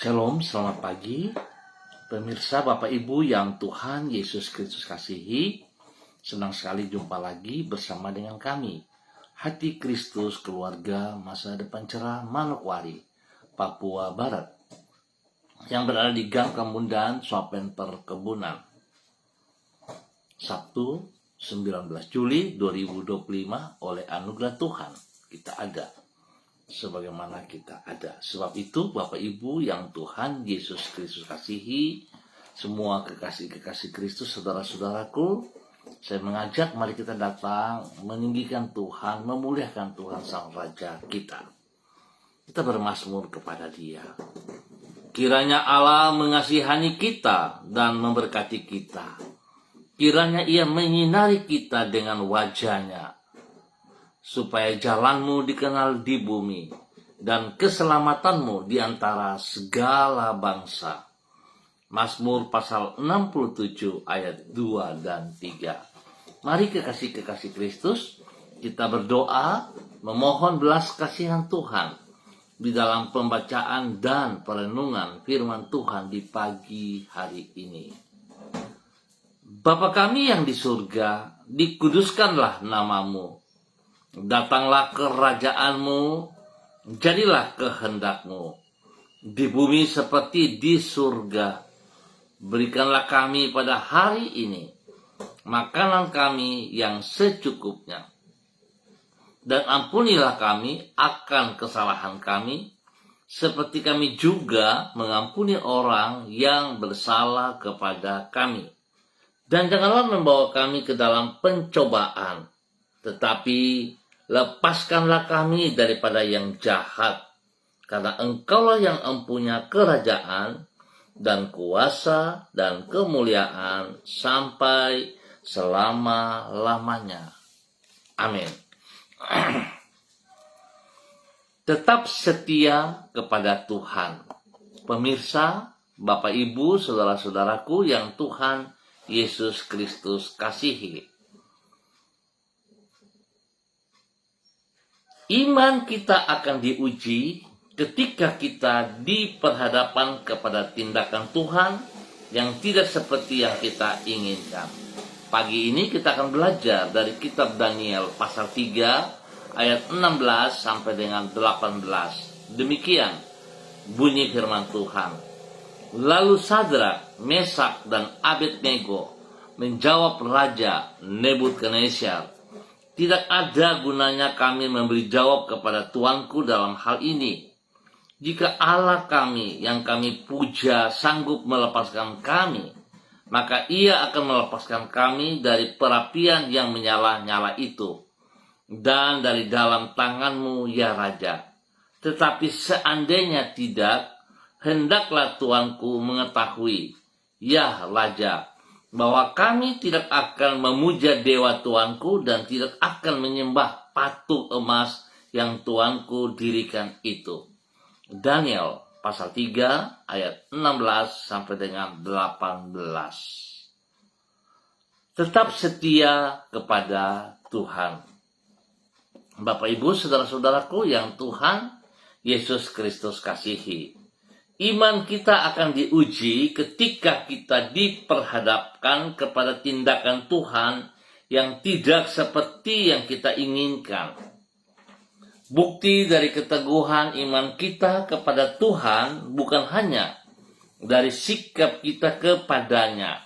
Shalom, selamat pagi. Pemirsa, Bapak Ibu yang Tuhan Yesus Kristus kasihi, senang sekali jumpa lagi bersama dengan kami. Hati Kristus Keluarga Masa Depan Cerah Manokwari, Papua Barat, yang berada di Gang Kemundan, Swapen Perkebunan. Sabtu 19 Juli 2025, oleh anugerah Tuhan kita ada sebagaimana kita ada. Sebab itu Bapak Ibu yang Tuhan Yesus Kristus kasihi, semua kekasih-kekasih Kristus, saudara-saudaraku, saya mengajak mari kita datang meninggikan Tuhan, memuliakan Tuhan Sang Raja kita. Kita bermazmur kepada Dia. Kiranya Allah mengasihani kita dan memberkati kita. Kiranya Ia menyinari kita dengan wajah-Nya, supaya jalanmu dikenal di bumi dan keselamatanmu di antara segala bangsa. Mazmur pasal 67 ayat 2 dan 3. Mari kekasih-kekasih Kristus, kita berdoa memohon belas kasihan Tuhan di dalam pembacaan dan perenungan firman Tuhan di pagi hari ini. Bapa kami yang di surga, dikuduskanlah namamu. Datanglah kerajaan-Mu, jadilah kehendak-Mu di bumi seperti di surga. Berikanlah kami pada hari ini makanan kami yang secukupnya. Dan ampunilah kami akan kesalahan kami, seperti kami juga mengampuni orang yang bersalah kepada kami. Dan janganlah membawa kami ke dalam pencobaan, tetapi lepaskanlah kami daripada yang jahat, karena Engkaulah yang empunya kerajaan dan kuasa dan kemuliaan sampai selama-lamanya. Amin. Tetap setia kepada Tuhan. Pemirsa, Bapak Ibu, saudara-saudaraku yang Tuhan Yesus Kristus kasihi. Iman kita akan diuji ketika kita diperhadapkan kepada tindakan Tuhan yang tidak seperti yang kita inginkan. Pagi ini kita akan belajar dari kitab Daniel pasal 3 ayat 16 sampai dengan 18. Demikian bunyi firman Tuhan. Lalu Sadrak, Mesak, dan Abednego menjawab Raja Nebukadnezar, tidak ada gunanya kami memberi jawab kepada tuanku dalam hal ini. Jika Allah kami yang kami puja sanggup melepaskan kami, maka Ia akan melepaskan kami dari perapian yang menyala-nyala itu, dan dari dalam tanganmu, ya Raja. Tetapi seandainya tidak, hendaklah tuanku mengetahui, ya Raja, bahwa kami tidak akan memuja dewa tuanku dan tidak akan menyembah patung emas yang tuanku dirikan itu. Daniel pasal 3 ayat 16 sampai dengan 18. Tetap setia kepada Tuhan. Bapak Ibu, saudara-saudaraku yang Tuhan Yesus Kristus kasihi. Iman kita akan diuji ketika kita diperhadapkan kepada tindakan Tuhan yang tidak seperti yang kita inginkan. Bukti dari keteguhan iman kita kepada Tuhan bukan hanya dari sikap kita kepadanya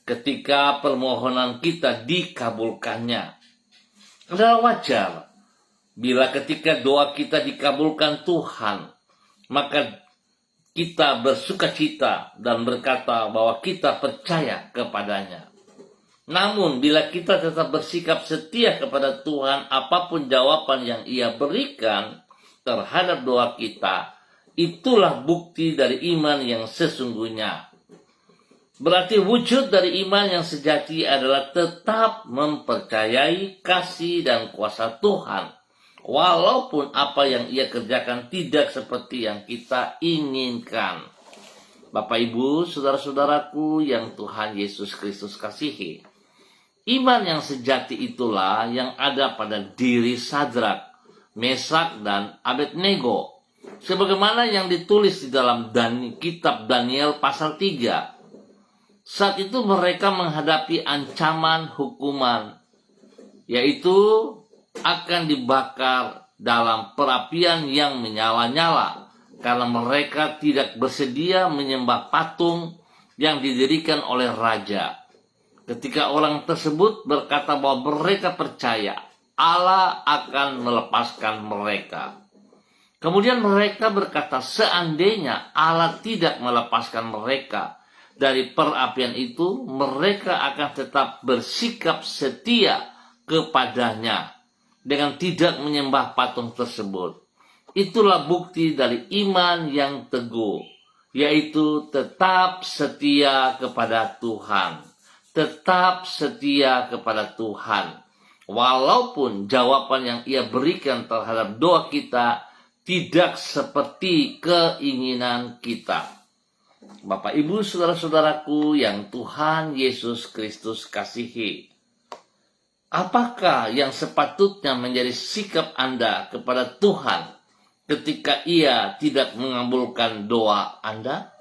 ketika permohonan kita dikabulkannya. Adalah wajar bila ketika doa kita dikabulkan Tuhan, maka kita bersukacita dan berkata bahwa kita percaya kepadanya. Namun bila kita tetap bersikap setia kepada Tuhan, apapun jawaban yang Ia berikan terhadap doa kita, itulah bukti dari iman yang sesungguhnya. Berarti wujud dari iman yang sejati adalah tetap mempercayai kasih dan kuasa Tuhan, walaupun apa yang Ia kerjakan tidak seperti yang kita inginkan. Bapak Ibu, saudara-saudaraku yang Tuhan Yesus Kristus kasihi, iman yang sejati itulah yang ada pada diri Sadrak, Mesak, dan Abednego Sebagaimana yang ditulis di dalam kitab Daniel pasal 3. Saat itu mereka menghadapi ancaman hukuman, yaitu akan dibakar dalam perapian yang menyala-nyala, karena mereka tidak bersedia menyembah patung yang didirikan oleh raja. Ketika orang tersebut berkata bahwa mereka percaya Allah akan melepaskan mereka, kemudian mereka berkata seandainya Allah tidak melepaskan mereka dari perapian itu, mereka akan tetap bersikap setia kepadanya dengan tidak menyembah patung tersebut. Itulah bukti dari iman yang teguh, yaitu tetap setia kepada Tuhan. Tetap setia kepada Tuhan. Walaupun jawaban yang ia berikan terhadap doa kita tidak seperti keinginan kita. Bapak, Ibu, saudara-saudaraku yang Tuhan Yesus Kristus kasihi, apakah yang sepatutnya menjadi sikap Anda kepada Tuhan ketika Ia tidak mengabulkan doa Anda?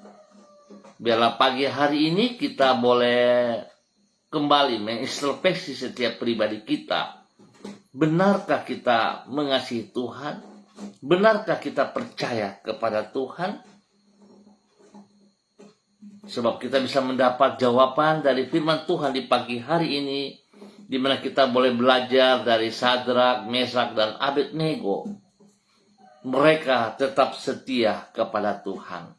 Biarlah pagi hari ini kita boleh kembali mengintrospeksi setiap pribadi kita. Benarkah kita mengasihi Tuhan? Benarkah kita percaya kepada Tuhan? Sebab kita bisa mendapat jawaban dari firman Tuhan di pagi hari ini, di mana kita boleh belajar dari Sadrak, Mesak, dan Abednego. Mereka tetap setia kepada Tuhan.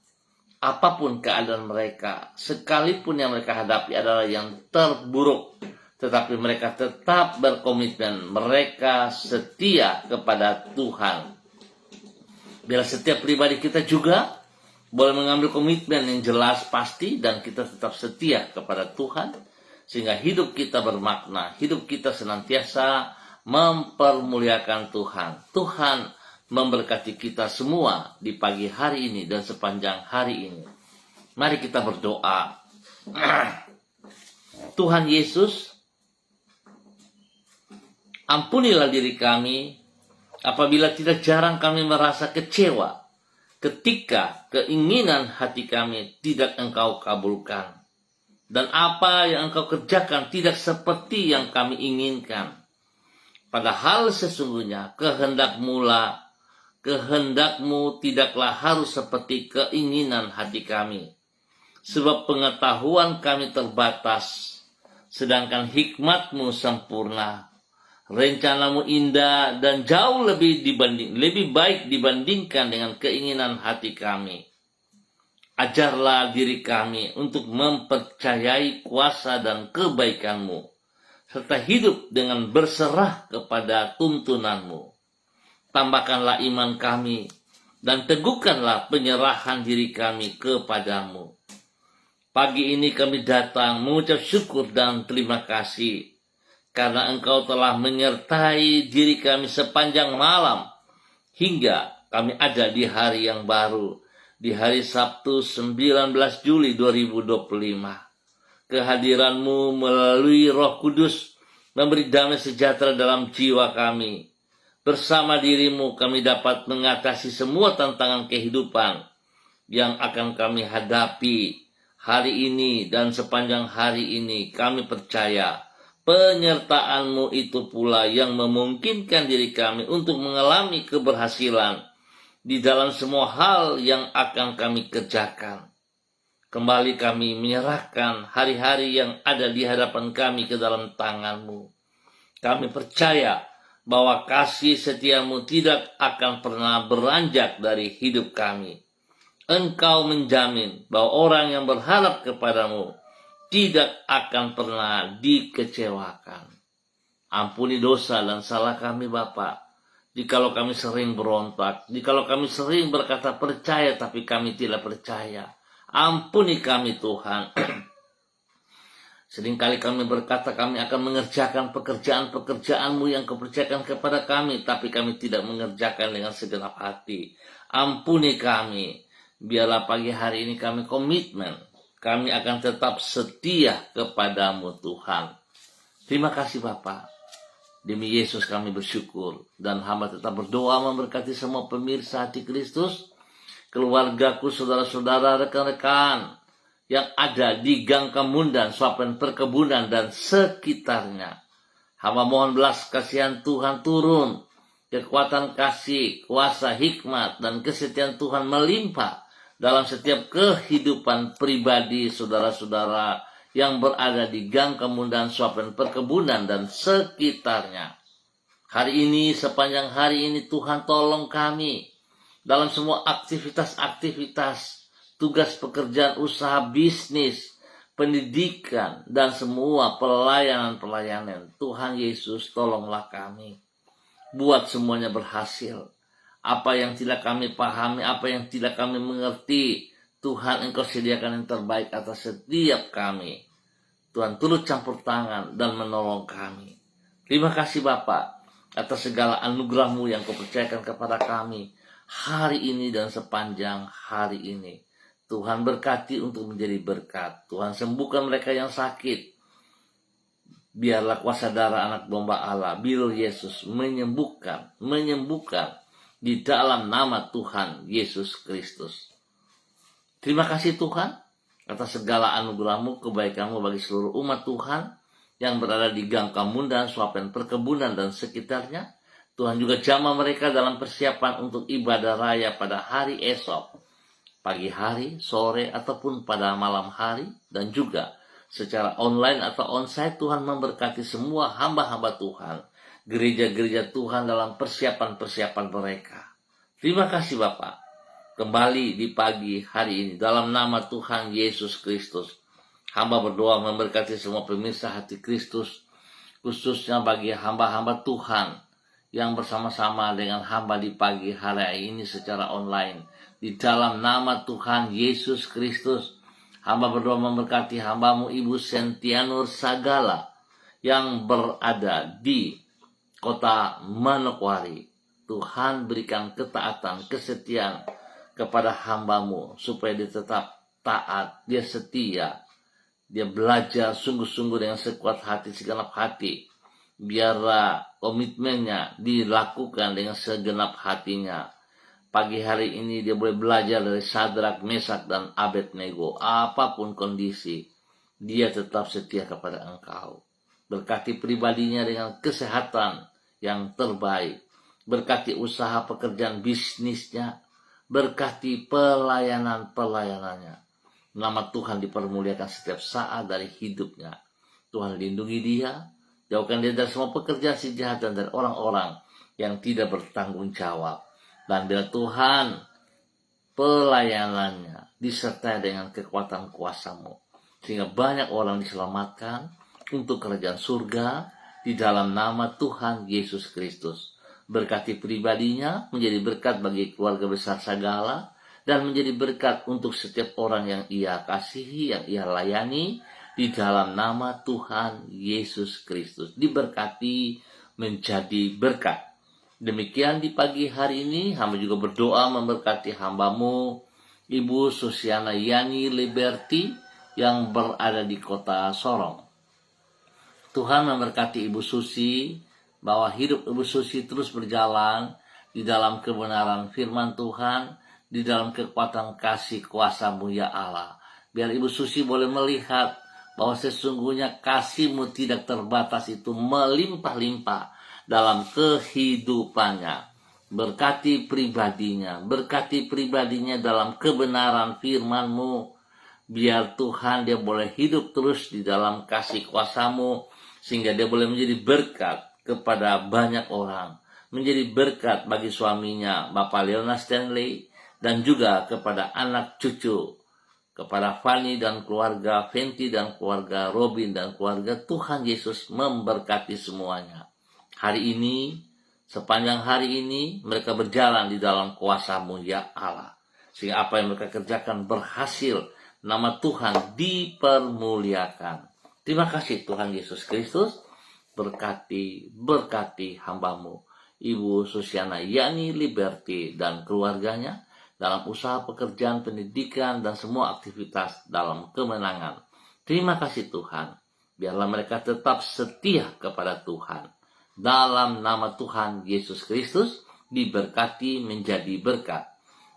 Apapun keadaan mereka, sekalipun yang mereka hadapi adalah yang terburuk, tetapi mereka tetap berkomitmen, mereka setia kepada Tuhan. Biar setiap pribadi kita juga boleh mengambil komitmen yang jelas pasti, dan kita tetap setia kepada Tuhan, sehingga hidup kita bermakna, hidup kita senantiasa mempermuliakan Tuhan. Tuhan memberkati kita semua di pagi hari ini dan sepanjang hari ini. Mari kita berdoa. Tuhan Yesus, ampunilah diri kami apabila tidak jarang kami merasa kecewa ketika keinginan hati kami tidak Engkau kabulkan, dan apa yang Engkau kerjakan tidak seperti yang kami inginkan. Padahal sesungguhnya kehendakmu tidaklah harus seperti keinginan hati kami, sebab pengetahuan kami terbatas, sedangkan hikmat-Mu sempurna. Rencanamu indah dan jauh lebih baik dibandingkan dengan keinginan hati kami. Ajarlah diri kami untuk mempercayai kuasa dan kebaikan-Mu, serta hidup dengan berserah kepada tuntunan-Mu. Tambahkanlah iman kami dan teguhkanlah penyerahan diri kami kepadamu. Pagi ini kami datang mengucap syukur dan terima kasih karena Engkau telah menyertai diri kami sepanjang malam hingga kami ada di hari yang baru, di hari Sabtu 19 Juli 2025. Kehadiran-Mu melalui Roh Kudus memberi damai sejahtera dalam jiwa kami. Bersama diri-Mu kami dapat mengatasi semua tantangan kehidupan yang akan kami hadapi hari ini dan sepanjang hari ini. Kami percaya penyertaan-Mu itu pula yang memungkinkan diri kami untuk mengalami keberhasilan di dalam semua hal yang akan kami kerjakan. Kembali kami menyerahkan hari-hari yang ada di hadapan kami ke dalam tangan-Mu. Kami percaya bahwa kasih setia-Mu tidak akan pernah beranjak dari hidup kami. Engkau menjamin bahwa orang yang berharap kepadamu tidak akan pernah dikecewakan. Ampuni dosa dan salah kami, Bapa. Jikalau kami sering berontak, jikalau kami sering berkata percaya tapi kami tidak percaya, ampuni kami, Tuhan. Seringkali kami berkata kami akan mengerjakan pekerjaan-pekerjaan-Mu yang Kau percayakan kepada kami, tapi kami tidak mengerjakan dengan segenap hati. Ampuni kami. Biarlah pagi hari ini kami komitmen, kami akan tetap setia kepadamu, Tuhan. Terima kasih, Bapa. Demi Yesus kami bersyukur. Dan hamba tetap berdoa memberkati semua pemirsa Hati Kristus, keluargaku, saudara-saudara, rekan-rekan yang ada di Gang Kemundan, Swapen Perkebunan, dan sekitarnya. Hamba mohon belas kasihan Tuhan turun, kekuatan kasih, kuasa, hikmat, dan kesetiaan Tuhan melimpah dalam setiap kehidupan pribadi saudara-saudara yang berada di Gang Kemundan, Swapen Perkebunan, dan sekitarnya. Hari ini, sepanjang hari ini, Tuhan tolong kami dalam semua aktivitas-aktivitas, tugas pekerjaan, usaha, bisnis, pendidikan, dan semua pelayanan-pelayanan. Tuhan Yesus, tolonglah kami. Buat semuanya berhasil. Apa yang tidak kami pahami, apa yang tidak kami mengerti, Tuhan, Engkau sediakan yang terbaik atas setiap kami. Tuhan turut campur tangan dan menolong kami. Terima kasih Bapa atas segala anugerah-Mu yang Kau percayakan kepada kami hari ini dan sepanjang hari ini. Tuhan berkati untuk menjadi berkat. Tuhan sembuhkan mereka yang sakit. Biarlah kuasa darah anak domba Allah, Bir Yesus, menyembuhkan di dalam nama Tuhan Yesus Kristus. Terima kasih Tuhan atas segala anugerah-Mu, kebaikan-Mu bagi seluruh umat Tuhan yang berada di Gang Kemundan, Swapen Perkebunan, dan sekitarnya. Tuhan juga jamah mereka dalam persiapan untuk ibadah raya pada hari esok, pagi hari, sore, ataupun pada malam hari, dan juga secara online atau onsite. Tuhan memberkati semua hamba-hamba Tuhan, gereja-gereja Tuhan dalam persiapan-persiapan mereka. Terima kasih Bapak. Kembali di pagi hari ini, dalam nama Tuhan Yesus Kristus, hamba berdoa memberkati semua pemirsa Hati Kristus, khususnya bagi hamba-hamba Tuhan yang bersama-sama dengan hamba di pagi hari ini secara online. Di dalam nama Tuhan Yesus Kristus, hamba berdoa memberkati hambamu Ibu Sentianur Sagala yang berada di kota Manokwari. Tuhan berikan ketaatan, kesetiaan kepada hambamu supaya dia tetap taat, dia setia, dia belajar sungguh-sungguh dengan sekuat hati, segenap hati. Biarlah komitmennya dilakukan dengan segenap hatinya. Pagi hari ini dia boleh belajar dari Sadrak, Mesak, dan Abednego. Apapun kondisi, dia tetap setia kepada Engkau. Berkati pribadinya dengan kesehatan yang terbaik. Berkati usaha pekerjaan bisnisnya. Berkati pelayanan-pelayanannya. Nama Tuhan dipermuliakan setiap saat dari hidupnya. Tuhan lindungi dia. Jauhkan dia dari semua pekerjaan si jahat dan dari orang-orang yang tidak bertanggung jawab. Dan bila Tuhan pelayanannya disertai dengan kekuatan kuasa-Mu, sehingga banyak orang diselamatkan untuk kerajaan surga di dalam nama Tuhan Yesus Kristus. Berkati pribadinya menjadi berkat bagi keluarga besar Sagala, dan menjadi berkat untuk setiap orang yang ia kasihi, yang ia layani, di dalam nama Tuhan Yesus Kristus. Diberkati menjadi berkat. Demikian di pagi hari ini, hamba juga berdoa memberkati hambamu Ibu Susiana Yani Liberty yang berada di kota Sorong. Tuhan memberkati Ibu Susi, bahwa hidup Ibu Susi terus berjalan di dalam kebenaran firman Tuhan, di dalam kekuatan kasih kuasa-Mu ya Allah. Biar Ibu Susi boleh melihat bahwa sesungguhnya kasih-Mu tidak terbatas, itu melimpah-limpah dalam kehidupannya. Berkati pribadinya dalam kebenaran firman-Mu. Biar Tuhan dia boleh hidup terus di dalam kasih kuasa-Mu, sehingga dia boleh menjadi berkat kepada banyak orang, menjadi berkat bagi suaminya Bapak Leona Stanley, dan juga kepada anak cucu, kepada Fanny dan keluarga, Fenty dan keluarga, Robin dan keluarga. Tuhan Yesus memberkati semuanya. Hari ini, sepanjang hari ini, mereka berjalan di dalam kuasa-Mu ya Allah, sehingga apa yang mereka kerjakan berhasil. Nama Tuhan dipermuliakan. Terima kasih Tuhan Yesus Kristus. Berkati hamba-Mu Ibu Susiana Yani Liberty dan keluarganya dalam usaha pekerjaan, pendidikan, dan semua aktivitas dalam kemenangan. Terima kasih Tuhan. Biarlah mereka tetap setia kepada Tuhan. dalam nama Tuhan Yesus Kristus, diberkati menjadi berkat.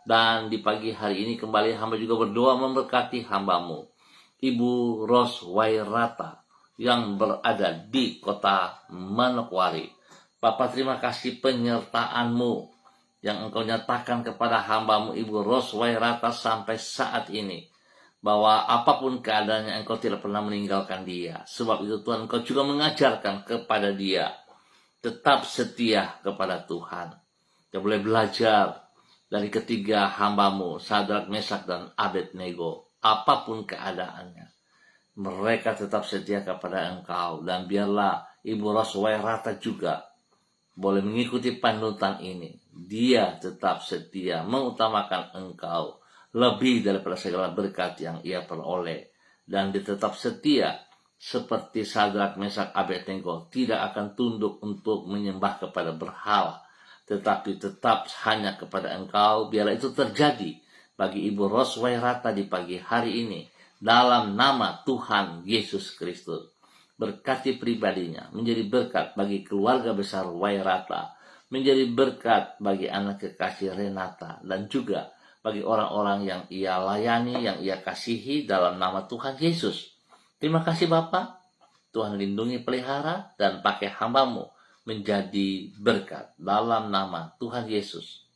Dan di pagi hari ini kembali hamba juga berdoa memberkati hambamu, Ibu Ros Wairata, yang berada di kota Manokwari. Bapak, terima kasih penyertaan-Mu yang Engkau nyatakan kepada hambamu Ibu Ros Wairata sampai saat ini, bahwa apapun keadaannya Engkau tidak pernah meninggalkan dia. Sebab itu Tuhan, Engkau juga mengajarkan kepada dia tetap setia kepada Tuhan. Dia boleh belajar dari ketiga hambamu, Sadrak, Mesak, dan Abednego. Apapun keadaannya, mereka tetap setia kepada Engkau. Dan biarlah Ibu Ros Wairata juga boleh mengikuti panutan ini. Dia tetap setia mengutamakan Engkau lebih daripada segala berkat yang ia peroleh. Dan dia tetap setia seperti Sadrak, Mesak, Abednego, tidak akan tunduk untuk menyembah kepada berhala, tetapi tetap hanya kepada Engkau. Biarlah itu terjadi bagi Ibu Ros Wairata di pagi hari ini, dalam nama Tuhan Yesus Kristus. Berkati pribadinya, menjadi berkat bagi keluarga besar Wairata, menjadi berkat bagi anak kekasih Renata, dan juga bagi orang-orang yang ia layani, yang ia kasihi dalam nama Tuhan Yesus. Terima kasih Bapak. Tuhan lindungi, pelihara, dan pakai hambamu menjadi berkat dalam nama Tuhan Yesus.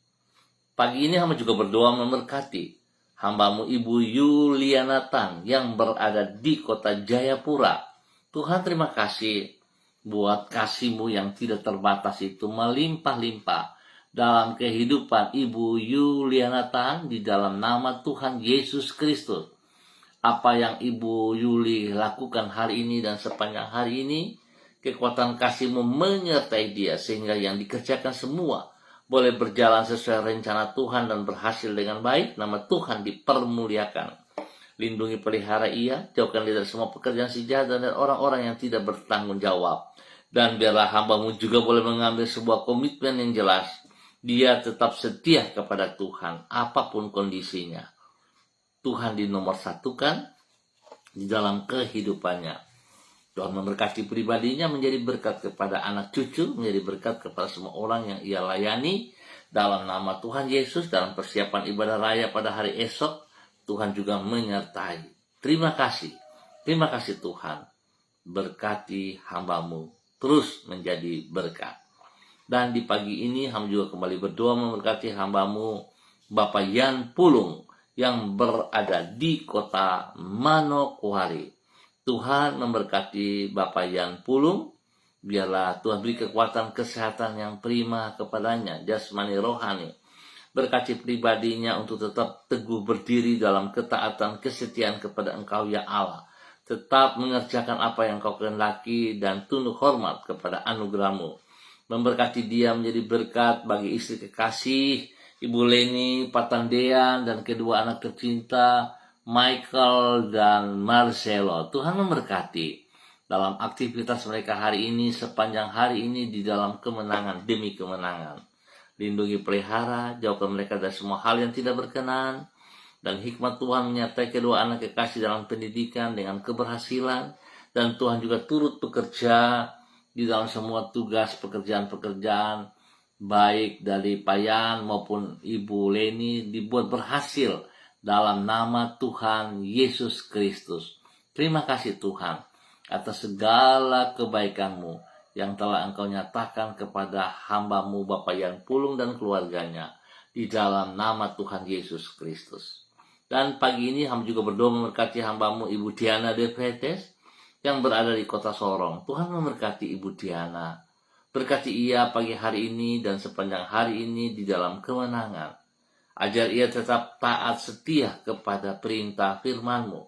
Pagi ini hamba juga berdoa memberkati hambamu Ibu Yuliana Tan yang berada di kota Jayapura. Tuhan, terima kasih buat kasih-Mu yang tidak terbatas itu melimpah-limpah dalam kehidupan Ibu Yuliana Tan di dalam nama Tuhan Yesus Kristus. Apa yang Ibu Yuli lakukan hari ini dan sepanjang hari ini, kekuatan kasih-Mu menyertai dia sehingga yang dikerjakan semua boleh berjalan sesuai rencana Tuhan dan berhasil dengan baik. Nama Tuhan dipermuliakan. Lindungi, pelihara ia, jauhkan dia dari semua pekerjaan si jahat dan orang-orang yang tidak bertanggung jawab. Dan biarlah hamba-Mu juga boleh mengambil sebuah komitmen yang jelas. Dia tetap setia kepada Tuhan apapun kondisinya. Tuhan dinomorsatukan di dalam kehidupannya. Tuhan memberkati pribadinya menjadi berkat kepada anak cucu, menjadi berkat kepada semua orang yang ia layani. Dalam nama Tuhan Yesus, dalam persiapan ibadah raya pada hari esok, Tuhan juga menyertai. Terima kasih Tuhan. Berkati hamba-Mu terus menjadi berkat. Dan di pagi ini hamba juga kembali berdoa memberkati hamba-Mu Bapak Yan Pulung yang berada di kota Manokwari. Tuhan memberkati Bapak Yan Pulung. Biarlah Tuhan beri kekuatan kesehatan yang prima kepadanya, jasmani rohani. Berkati pribadinya untuk tetap teguh berdiri dalam ketaatan kesetiaan kepada Engkau ya Allah. Tetap mengerjakan apa yang Kau kehendaki dan tunduk hormat kepada anugerah-Mu. Memberkati dia menjadi berkat bagi istri kekasih, Ibu Leni Patandean, dan kedua anak tercinta, Michael dan Marcelo. Tuhan memberkati dalam aktivitas mereka hari ini, sepanjang hari ini di dalam kemenangan demi kemenangan. Lindungi, pelihara, jauhkan mereka dari semua hal yang tidak berkenan. Dan hikmat Tuhan menyertai kedua anak kekasih dalam pendidikan dengan keberhasilan. Dan Tuhan juga turut bekerja di dalam semua tugas pekerjaan-pekerjaan, baik dari Payan maupun Ibu Leni, dibuat berhasil dalam nama Tuhan Yesus Kristus. Terima kasih Tuhan atas segala kebaikan-Mu yang telah Engkau nyatakan kepada hamba-Mu Bapak Yan Pulung dan keluarganya di dalam nama Tuhan Yesus Kristus. Dan pagi ini hamba juga berdoa memberkati hamba-Mu Ibu Diana De Pretes yang berada di kota Sorong. Tuhan memberkati Ibu Diana. Berkati ia pagi hari ini dan sepanjang hari ini di dalam kemenangan. Ajar ia tetap taat setia kepada perintah firman-Mu,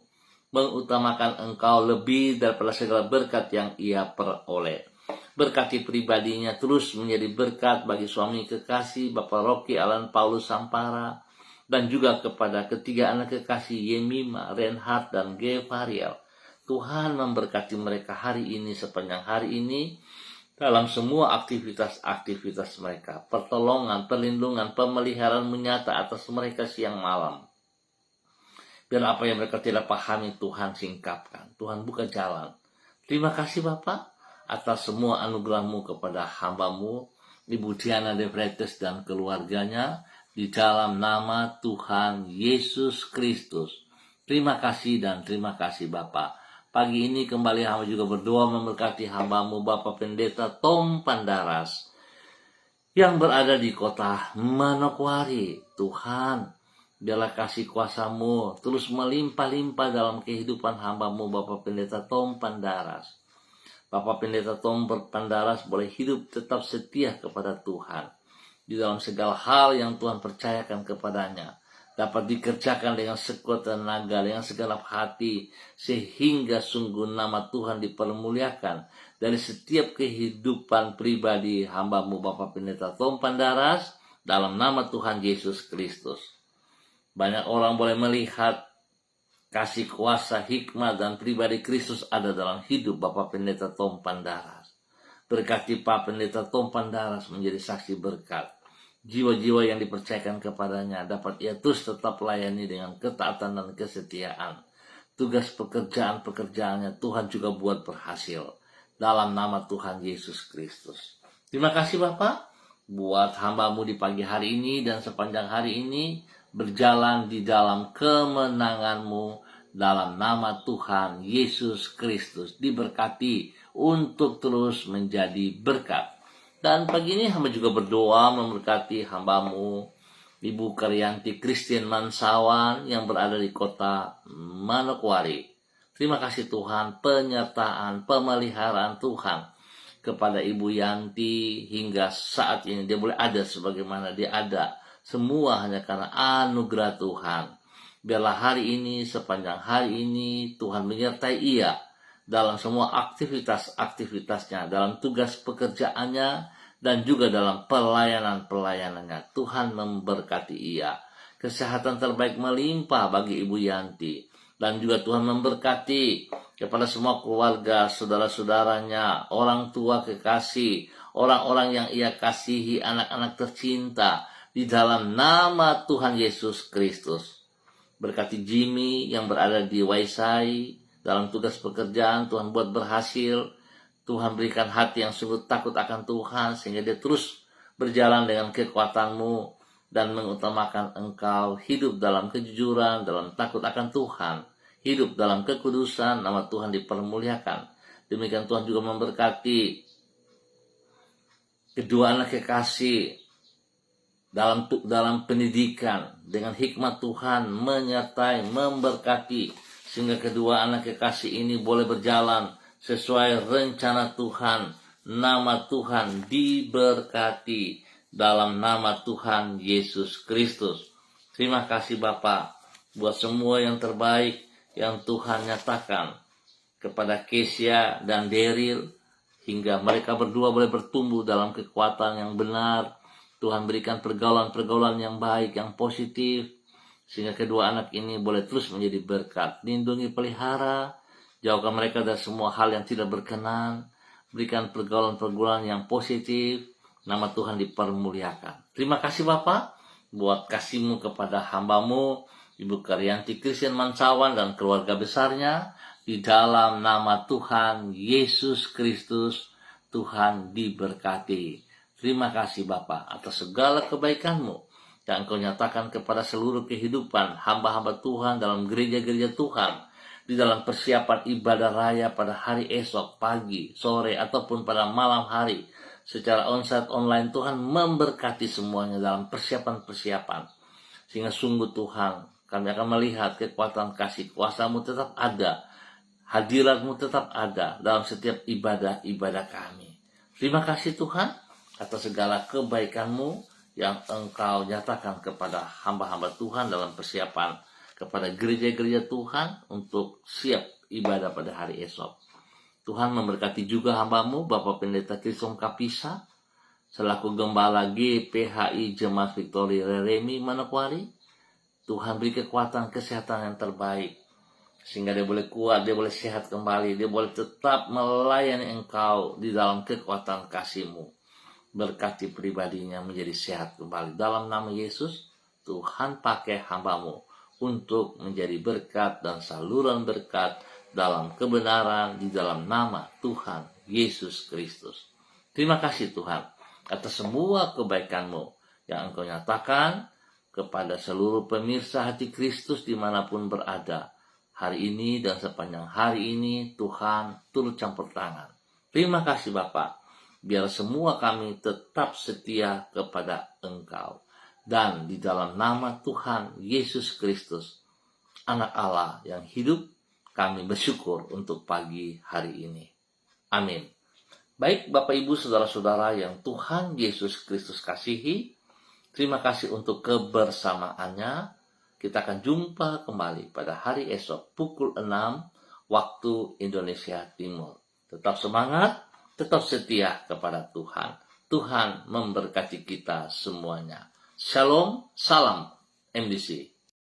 mengutamakan Engkau lebih daripada segala berkat yang ia peroleh. Berkati pribadinya terus menjadi berkat bagi suami kekasih Bapak Rocky Alan Paulus Sampara, dan juga kepada ketiga anak kekasih Yemima, Reinhard, dan Gevariel. Tuhan memberkati mereka hari ini, sepanjang hari ini, dalam semua aktivitas-aktivitas mereka. Pertolongan, perlindungan, pemeliharaan menyata atas mereka siang malam. Biar apa yang mereka tidak pahami Tuhan singkapkan. Tuhan buka jalan. Terima kasih Bapak atas semua anugerah-Mu kepada hamba-Mu, Ibu Diana De Freitas dan keluarganya, di dalam nama Tuhan Yesus Kristus. Terima kasih dan terima kasih Bapak. Pagi ini kembali hamba juga berdoa memberkati hamba-Mu Bapak Pendeta Tom Pandaras yang berada di kota Manokwari. Tuhan, biarlah kasih kuasa-Mu terus melimpah-limpah dalam kehidupan hamba-Mu Bapak Pendeta Tom Pandaras. Bapak Pendeta Tom Pandaras boleh hidup tetap setia kepada Tuhan. Di dalam segala hal yang Tuhan percayakan kepadanya, dapat dikerjakan dengan sekuat tenaga, dengan segenap hati, sehingga sungguh nama Tuhan dipermuliakan dari setiap kehidupan pribadi hamba-Mu Bapak Pendeta Tom Pandaras, dalam nama Tuhan Yesus Kristus. Banyak orang boleh melihat kasih kuasa, hikmat, dan pribadi Kristus ada dalam hidup Bapak Pendeta Tom Pandaras. Berkati Pak Pendeta Tom Pandaras menjadi saksi berkat. Jiwa-jiwa yang dipercayakan kepadanya dapat ia terus tetap layani dengan ketaatan dan kesetiaan. Tugas pekerjaan-pekerjaannya Tuhan juga buat berhasil. Dalam nama Tuhan Yesus Kristus. Terima kasih Bapak buat hamba-Mu di pagi hari ini dan sepanjang hari ini, berjalan di dalam kemenangan-Mu dalam nama Tuhan Yesus Kristus. Diberkati untuk terus menjadi berkat. Dan pagi ini hamba juga berdoa memberkati hamba-Mu Ibu Karyanti Christian Mansawan yang berada di kota Manokwari. Terima kasih Tuhan, penyertaan, pemeliharaan Tuhan kepada Ibu Yanti hingga saat ini. Dia boleh ada sebagaimana dia ada. Semua hanya karena anugerah Tuhan. Biarlah hari ini, sepanjang hari ini, Tuhan menyertai ia dalam semua aktivitas-aktivitasnya, dalam tugas pekerjaannya, dan juga dalam pelayanan-pelayanannya. Tuhan memberkati ia. Kesehatan terbaik melimpah bagi Ibu Yanti. Dan juga Tuhan memberkati kepada semua keluarga, saudara-saudaranya, orang tua kekasih, orang-orang yang ia kasihi, anak-anak tercinta, di dalam nama Tuhan Yesus Kristus. Berkati Jimmy yang berada di Waisai dalam tugas pekerjaan, Tuhan buat berhasil. Tuhan berikan hati yang sungguh takut akan Tuhan sehingga dia terus berjalan dengan kekuatan-Mu dan mengutamakan Engkau, hidup dalam kejujuran, dalam takut akan Tuhan, hidup dalam kekudusan, nama Tuhan dipermuliakan. Demikian Tuhan juga memberkati kedua anak kekasih dalam pendidikan, dengan hikmat Tuhan menyertai, memberkati, sehingga kedua anak kekasih ini boleh berjalan sesuai rencana Tuhan. Nama Tuhan diberkati dalam nama Tuhan Yesus Kristus. Terima kasih Bapak buat semua yang terbaik yang Tuhan nyatakan kepada Kesia dan Daryl, hingga mereka berdua boleh bertumbuh dalam kekuatan yang benar. Tuhan berikan pergaulan-pergaulan yang baik, yang positif, sehingga kedua anak ini boleh terus menjadi berkat. Lindungi, pelihara, jauhkan mereka dari semua hal yang tidak berkenan. Berikan pergaulan-pergaulan yang positif. Nama Tuhan dipermuliakan. Terima kasih Bapak buat kasih-Mu kepada hamba-Mu Ibu Karyanti Christian Mansawan dan keluarga besarnya. Di dalam nama Tuhan Yesus Kristus, Tuhan diberkati. Terima kasih Bapa atas segala kebaikan-Mu yang Engkau nyatakan kepada seluruh kehidupan hamba-hamba Tuhan dalam gereja-gereja Tuhan, di dalam persiapan ibadah raya pada hari esok, pagi, sore, ataupun pada malam hari, secara onsite online. Tuhan memberkati semuanya dalam persiapan-persiapan, sehingga sungguh Tuhan, kami akan melihat kekuatan kasih kuasa-Mu tetap ada, hadirat-Mu tetap ada dalam setiap ibadah-ibadah kami. Terima kasih Tuhan atas segala kebaikan-Mu yang Engkau nyatakan kepada hamba-hamba Tuhan dalam persiapan kepada gereja-gereja Tuhan untuk siap ibadah pada hari esok. Tuhan memberkati juga hamba-Mu Bapak Pendeta Krisom Kapisa selaku Gembala GPHI Jemaat Victory Reremi Manokwari. Tuhan beri kekuatan kesehatan yang terbaik sehingga dia boleh kuat, dia boleh sehat kembali, dia boleh tetap melayani Engkau di dalam kekuatan kasih-Mu. Berkati pribadinya menjadi sehat kembali. Dalam nama Yesus, Tuhan pakai hamba-Mu untuk menjadi berkat dan saluran berkat dalam kebenaran di dalam nama Tuhan Yesus Kristus. Terima kasih Tuhan atas semua kebaikan-Mu yang Engkau nyatakan kepada seluruh pemirsa hati Kristus dimanapun berada. Hari ini dan sepanjang hari ini Tuhan turut campur tangan. Terima kasih Bapak, biar semua kami tetap setia kepada Engkau. Dan di dalam nama Tuhan Yesus Kristus, Anak Allah yang hidup, kami bersyukur untuk pagi hari ini. Amin. Baik Bapak Ibu Saudara-saudara yang Tuhan Yesus Kristus kasihi, terima kasih untuk kebersamaannya. Kita akan jumpa kembali pada hari esok pukul 6 waktu Indonesia Timur. Tetap semangat, tetap setia kepada Tuhan. Tuhan memberkati kita semuanya. Shalom, salam MDC.